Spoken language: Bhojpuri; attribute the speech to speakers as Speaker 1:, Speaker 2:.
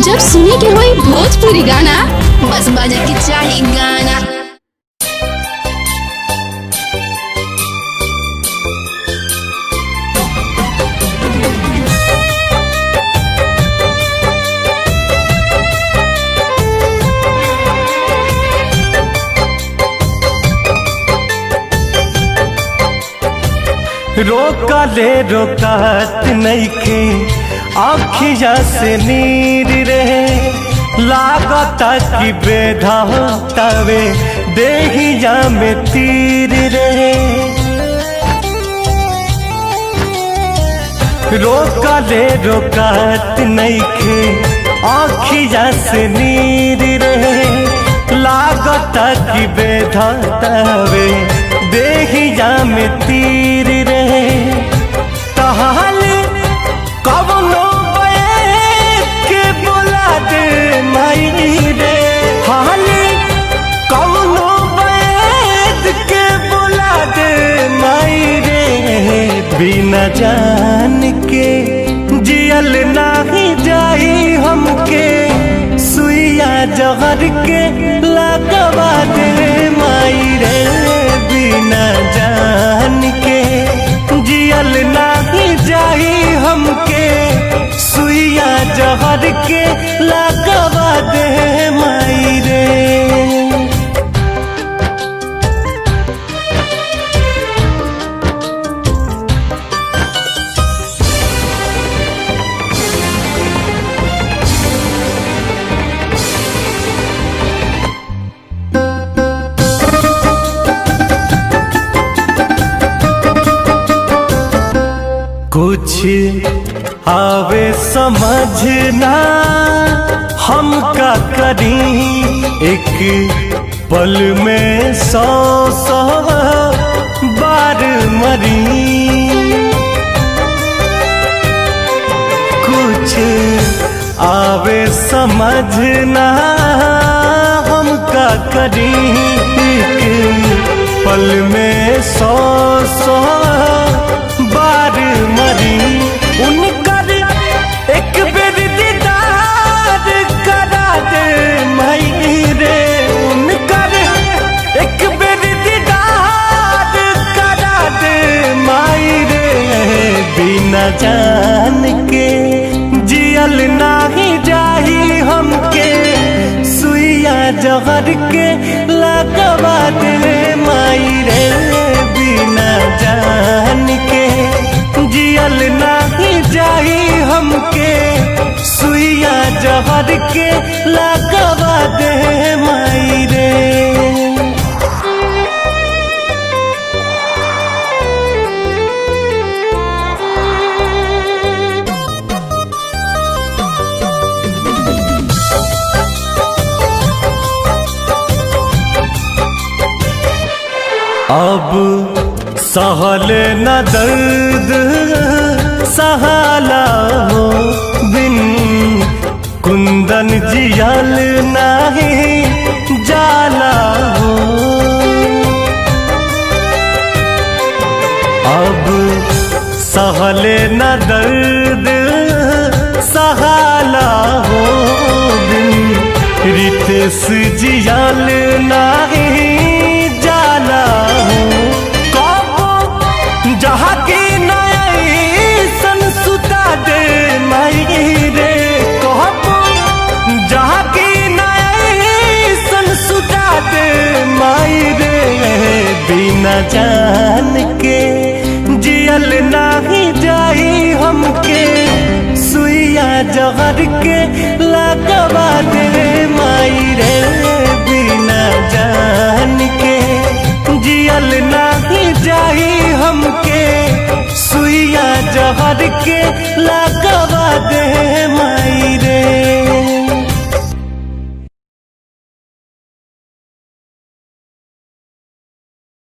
Speaker 1: जब सुने के होई भोजपुरी गाना बस बजे के चाही गाना।
Speaker 2: रोका ले रोकात नइखे आँखिया से नीर रहे लागता कि बेधातावे देहिया में तीर रहे। रोका ले रोकात नइखे आँखिया से नीर रहे लागता कि बेधातावे देहिया में तीर रहे। तहाल कवनो बैठ के बोला दे माई रे, हाल कवनो बैठ के बोला दे माई रे। बिना जान के जियल नाही जाई हमके सुइया जहर के लगवा दे माई रे। बिना जान के जियल नाही जाई हमके सुइया जहर के लगवा दे माई रे। कुछ आवे समझना हम का करी, एक पल में 100 बार मरी। कुछ आवे समझना हम का करी, एक पल में 100 बार मरी। उनकर एक बेर दीदार करा दे माई रे, उनकर एक बेर दीदार करा दे माई रे। बिना जान के जियल नाही जाही हमके सुइया जहर के लगवा दे माई रे। बिना जान के जियल नाही जाही हमके सुइया जहर के लगवा दे माई रे। अब सहल न दर्द सहाला हो, बिन कुंदन जियल नाही जाला हो। अब सहल न दर्द सहाला हो, बिन रितेश जियल नाही जाला हो। जहाँ की नयसन सुता दे माई रे, जहाँ की नयसन सुता दे माई रे। बिना जान के जियल नाही जाई हमके सुइया जहर के लगवा दे माई रे। बिना जान के जियल नाही जाई हमके सुइया जहर के